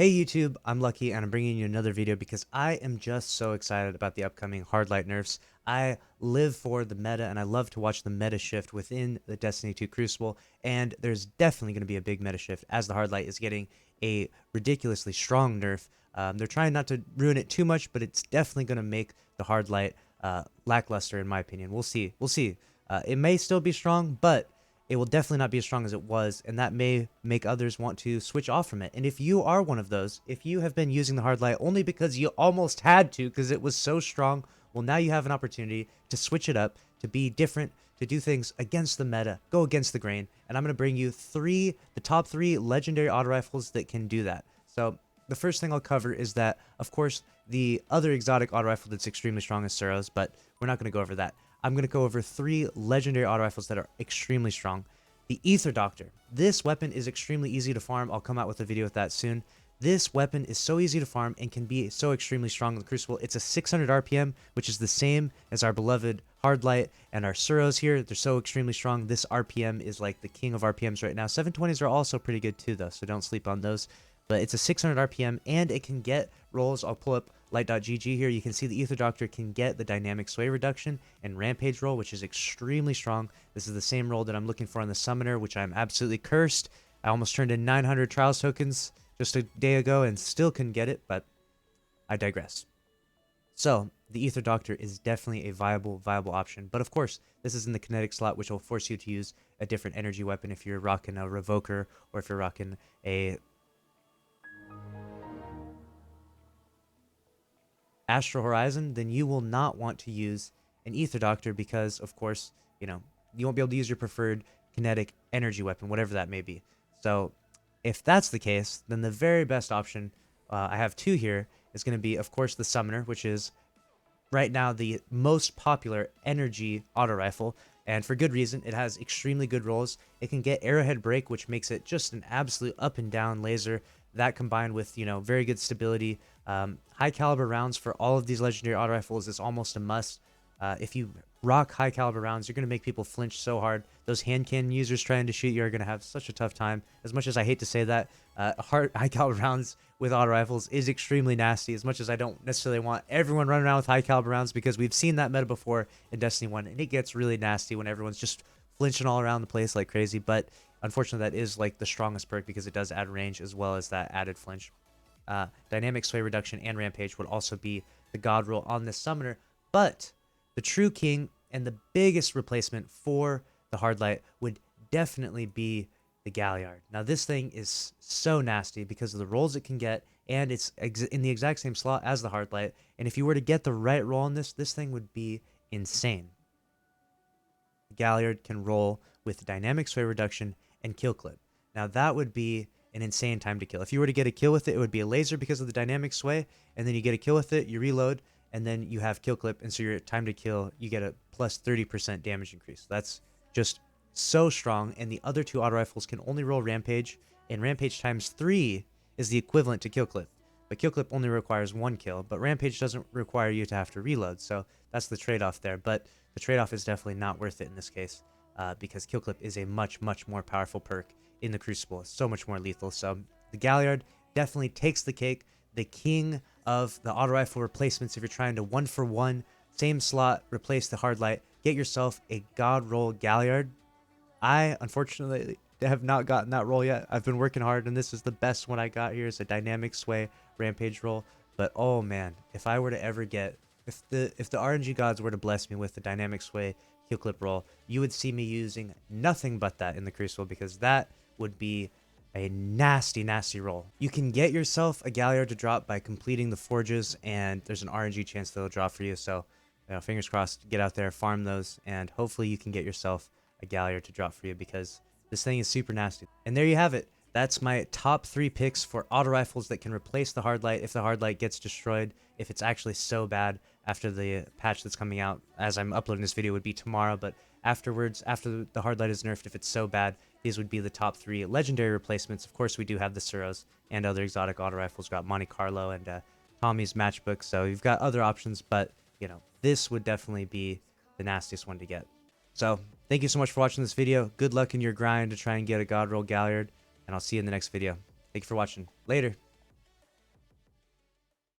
Hey YouTube, I'm Lucky and I'm bringing you another video because I am just so excited about the upcoming Hardlight nerfs. I live for the meta and I love to watch the meta shift within the Destiny 2 Crucible, and there's definitely going to be a big meta shift as the Hardlight is getting a ridiculously strong nerf. They're trying not to ruin it too much, but it's definitely going to make the Hardlight lackluster in my opinion. We'll see. We'll see. It may still be strong, but it will definitely not be as strong as it was, and that may make others want to switch off from it. And if you are one of those, if you have been using the hard light only because you almost had to because it was so strong, well, now you have an opportunity to switch it up, to be different, to do things against the meta, go against the grain, and I'm going to bring you the top three legendary auto rifles that can do that. So the first thing I'll cover is that, of course, the other exotic auto rifle that's extremely strong is Suros, but we're not going to go over that. I'm going to go over three legendary auto rifles that are extremely strong. The Ether Doctor. This weapon is extremely easy to farm. I'll come out with a video with that soon. This weapon is so easy to farm and can be so extremely strong in the Crucible. It's a 600 RPM, which is the same as our beloved Hardlight and our Suros here. They're so extremely strong. This RPM is like the king of RPMs right now. 720s are also pretty good too, though, so don't sleep on those. But it's a 600 RPM, and it can get rolls. I'll pull up light.gg here. You can see the Ether Doctor can get the dynamic sway reduction and rampage roll, which is extremely strong. This is the same roll that I'm looking for on the summoner, which I'm absolutely cursed. I almost turned in 900 trials tokens just a day ago and still couldn't get it, but I digress. So the Ether Doctor is definitely a viable option. But of course, this is in the kinetic slot, which will force you to use a different energy weapon if you're rocking a Revoker or if you're rocking a Astral Horizon, then you will not want to use an Ether Doctor because, of course, you won't be able to use your preferred kinetic energy weapon, whatever that may be. So if that's the case, then the very best option, I have two here, is going to be, of course, the Summoner, which is right now the most popular energy auto rifle, and for good reason. It has extremely good rolls. It can get arrowhead break, which makes it just an absolute up and down laser. That combined with very good stability, high caliber rounds for all of these legendary auto rifles is almost a must. If you rock high caliber rounds, you're going to make people flinch so hard. Those hand cannon users trying to shoot you are going to have such a tough time. As much as I hate to say that, high caliber rounds with auto rifles is extremely nasty, as much as I don't necessarily want everyone running around with high caliber rounds, because we've seen that meta before in Destiny 1, and it gets really nasty when everyone's just flinching all around the place like crazy. But unfortunately, that is like the strongest perk because it does add range as well as that added flinch. Dynamic sway reduction and rampage would also be the god roll on this summoner, but the true king and the biggest replacement for the Hardlight would definitely be the Galliard. Now this thing is so nasty because of the rolls it can get, and it's in the exact same slot as the Hardlight, and if you were to get the right roll on this thing would be insane. The Galliard can roll with dynamic sway reduction and kill clip. Now that would be an insane time to kill. If you were to get a kill with it, it would be a laser because of the dynamic sway, and then you get a kill with it, you reload, and then you have kill clip, and so your time to kill, you get a plus 30% damage increase. That's just so strong, and the other two auto rifles can only roll rampage, and rampage times 3 is the equivalent to kill clip. But kill clip only requires one kill, but rampage doesn't require you to have to reload, so that's the trade-off there. But the trade-off is definitely not worth it in this case, because kill clip is a much more powerful perk in the Crucible. It's so much more lethal. So the Galliard definitely takes the cake, the king of the auto rifle replacements. If you're trying to 1-for-1 same slot replace the Hardlight, get yourself a god roll Galliard. I unfortunately have not gotten that roll yet. I've been working hard, and this is the best one I got here. Is a dynamic sway rampage roll. But oh man, if I were to ever get, if the RNG gods were to bless me with the dynamic sway kill clip roll, you would see me using nothing but that in the Crucible, because that would be a nasty roll. You can get yourself a Galliard to drop by completing the forges, and there's an RNG chance they'll drop for you. So fingers crossed, get out there, farm those, and hopefully you can get yourself a Galliard to drop for you, because this thing is super nasty. And there you have it. That's my top 3 picks for auto rifles that can replace the Hardlight if the Hardlight gets destroyed, if it's actually so bad after the patch that's coming out. As I'm uploading this video, would be tomorrow, but afterwards, after the Hardlight is nerfed, if it's so bad, these would be the top 3 legendary replacements. Of course, we do have the Suros and other exotic auto rifles. We've got Monte Carlo and Tommy's Matchbook, so you've got other options, but this would definitely be the nastiest one to get. So thank you so much for watching this video. Good luck in your grind to try and get a god roll Galliard, and I'll see you in the next video. Thank you for watching. Later.